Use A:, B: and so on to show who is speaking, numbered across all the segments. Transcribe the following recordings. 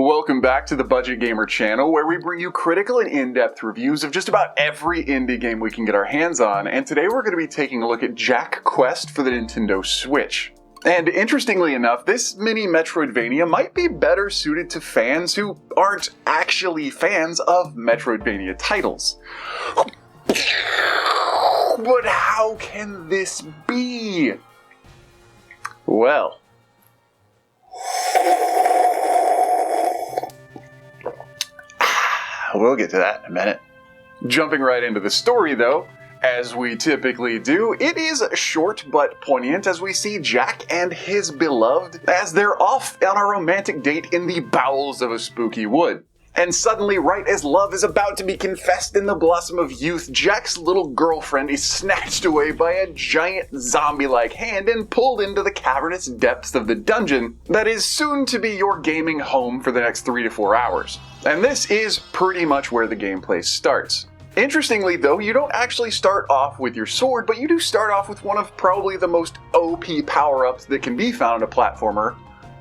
A: Welcome back to the Budget Gamer channel, where we bring you critical and in-depth reviews of just about every indie game we can get our hands on, and today we're going to be taking a look at JackQuest for the Nintendo Switch. And interestingly enough, this mini Metroid-Vania might be better suited to fans who aren't actually fans of Metroid-Vania titles. But how can this be? Well, we'll get to that in a minute. Jumping right into the story though, as we typically do, it is short but poignant as we see Jack and his beloved as they're off on a romantic date in the bowels of a spooky wood. And suddenly, right as love is about to be confessed in the blossom of youth, Jack's little girlfriend is snatched away by a giant zombie-like hand and pulled into the cavernous depths of the dungeon that is soon to be your gaming home for the next 3 to 4 hours. And this is pretty much where the gameplay starts. Interestingly though, you don't actually start off with your sword, but you do start off with one of probably the most OP power-ups that can be found in a platformer,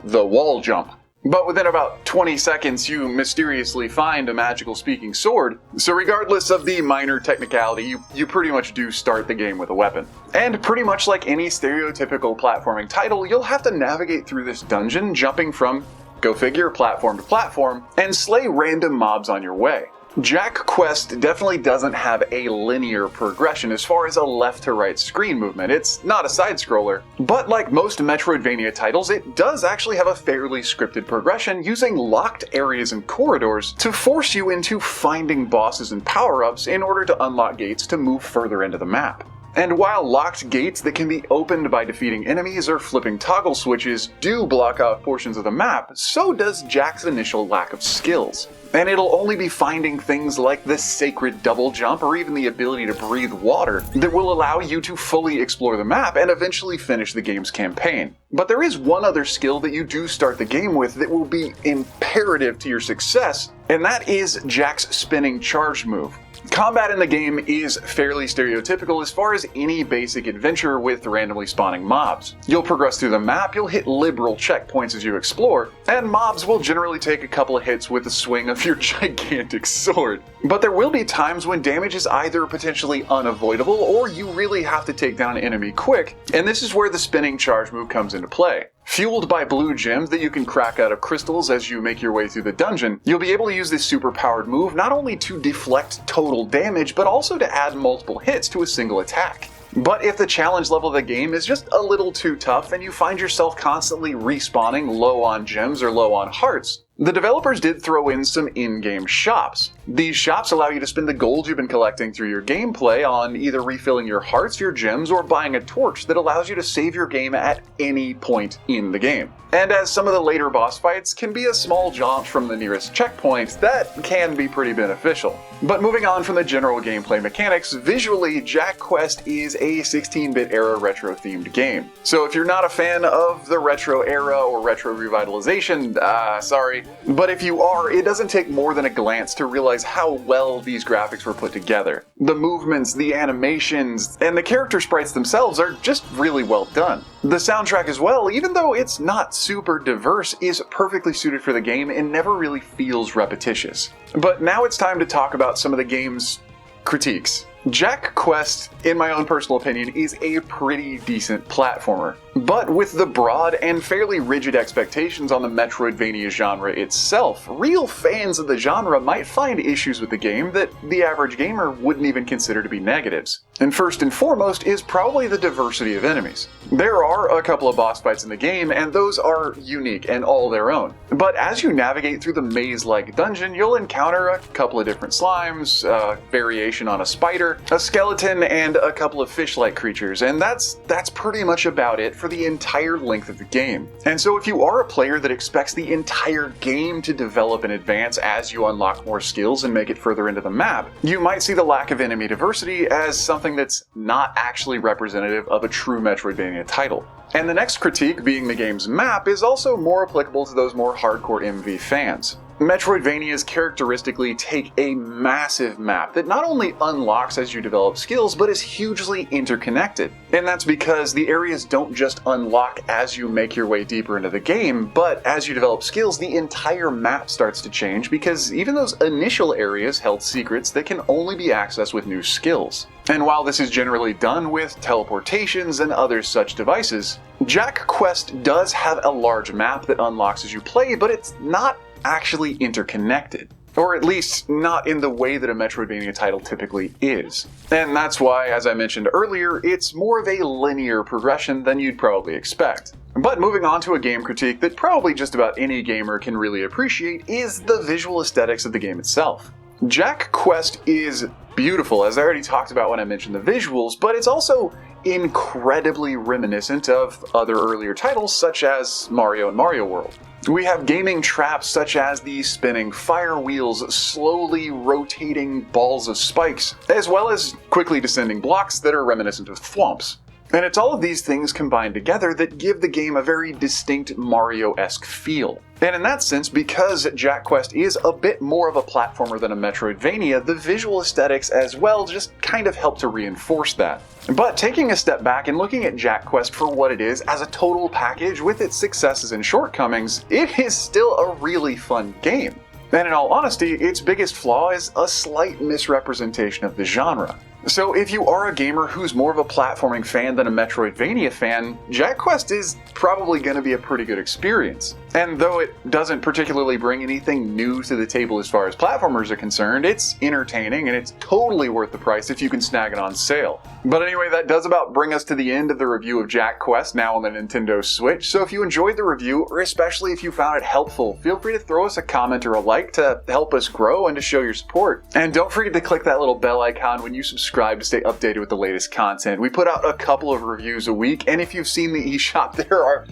A: the wall jump. But within about 20 seconds, you mysteriously find a magical speaking sword, so regardless of the minor technicality, you pretty much do start the game with a weapon. And pretty much like any stereotypical platforming title, you'll have to navigate through this dungeon, jumping from, go figure, platform to platform, and slay random mobs on your way. JackQuest definitely doesn't have a linear progression as far as a left to right screen movement. It's not a side-scroller. But like most Metroidvania titles, it does actually have a fairly scripted progression using locked areas and corridors to force you into finding bosses and power-ups in order to unlock gates to move further into the map. And while locked gates that can be opened by defeating enemies or flipping toggle switches do block off portions of the map, so does Jack's initial lack of skills. And it'll only be finding things like the sacred double jump or even the ability to breathe water that will allow you to fully explore the map and eventually finish the game's campaign. But there is one other skill that you do start the game with that will be imperative to your success, and that is Jack's spinning charge move. Combat in the game is fairly stereotypical as far as any basic adventure with randomly spawning mobs. You'll progress through the map, you'll hit liberal checkpoints as you explore, and mobs will generally take a couple of hits with the swing of your gigantic sword. But there will be times when damage is either potentially unavoidable or you really have to take down an enemy quick, and this is where the spinning charge move comes into play. Fueled by blue gems that you can crack out of crystals as you make your way through the dungeon, you'll be able to use this super-powered move not only to deflect total damage, but also to add multiple hits to a single attack. But if the challenge level of the game is just a little too tough and you find yourself constantly respawning low on gems or low on hearts, the developers did throw in some in-game shops. These shops allow you to spend the gold you've been collecting through your gameplay on either refilling your hearts, your gems, or buying a torch that allows you to save your game at any point in the game. And as some of the later boss fights can be a small jaunt from the nearest checkpoint, that can be pretty beneficial. But moving on from the general gameplay mechanics, visually, JackQuest is a 16-bit era retro-themed game. So if you're not a fan of the retro era or retro revitalization, sorry. But if you are, it doesn't take more than a glance to realize how well these graphics were put together. The movements, the animations, and the character sprites themselves are just really well done. The soundtrack as well, even though it's not super diverse, is perfectly suited for the game and never really feels repetitious. But now it's time to talk about some of the game's critiques. JackQuest, in my own personal opinion, is a pretty decent platformer. But with the broad and fairly rigid expectations on the Metroidvania genre itself, real fans of the genre might find issues with the game that the average gamer wouldn't even consider to be negatives. And first and foremost is probably the diversity of enemies. There are a couple of boss fights in the game, and those are unique and all their own. But as you navigate through the maze-like dungeon, you'll encounter a couple of different slimes, a variation on a spider, a skeleton, and a couple of fish-like creatures, and that's pretty much about it for the entire length of the game. And so if you are a player that expects the entire game to develop and advance as you unlock more skills and make it further into the map, you might see the lack of enemy diversity as something that's not actually representative of a true Metroidvania title. And the next critique, being the game's map, is also more applicable to those more hardcore MV fans. Metroidvanias characteristically take a massive map that not only unlocks as you develop skills, but is hugely interconnected. And that's because the areas don't just unlock as you make your way deeper into the game, but as you develop skills, the entire map starts to change because even those initial areas held secrets that can only be accessed with new skills. And while this is generally done with teleportations and other such devices, JackQuest does have a large map that unlocks as you play, but it's not actually interconnected. Or at least not in the way that a Metroidvania title typically is. And that's why, as I mentioned earlier, it's more of a linear progression than you'd probably expect. But moving on to a game critique that probably just about any gamer can really appreciate is the visual aesthetics of the game itself. JackQuest is beautiful, as I already talked about when I mentioned the visuals, but it's also incredibly reminiscent of other earlier titles such as Mario and Mario World. We have gaming traps such as the spinning fire wheels, slowly rotating balls of spikes, as well as quickly descending blocks that are reminiscent of thwomps. And it's all of these things combined together that give the game a very distinct Mario-esque feel. And in that sense, because JackQuest is a bit more of a platformer than a Metroidvania, the visual aesthetics as well just kind of help to reinforce that. But taking a step back and looking at JackQuest for what it is as a total package with its successes and shortcomings, it is still a really fun game. And in all honesty, its biggest flaw is a slight misrepresentation of the genre. So if you are a gamer who's more of a platforming fan than a Metroidvania fan, JackQuest is probably going to be a pretty good experience. And though it doesn't particularly bring anything new to the table as far as platformers are concerned, it's entertaining and it's totally worth the price if you can snag it on sale. But anyway, that does about bring us to the end of the review of JackQuest now on the Nintendo Switch. So if you enjoyed the review, or especially if you found it helpful, feel free to throw us a comment or a like to help us grow and to show your support. And don't forget to click that little bell icon when you subscribe to stay updated with the latest content. We put out a couple of reviews a week, and if you've seen the eShop, there are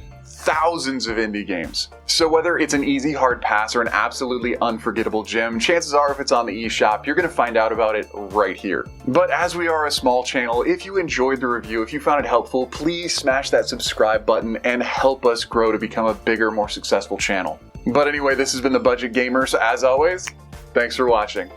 A: thousands of indie games. So whether it's an easy hard pass or an absolutely unforgettable gem, chances are if it's on the eShop, you're going to find out about it right here. But as we are a small channel, if you enjoyed the review, if you found it helpful, please smash that subscribe button and help us grow to become a bigger, more successful channel. But anyway, this has been The Budget Gamer, so as always, thanks for watching.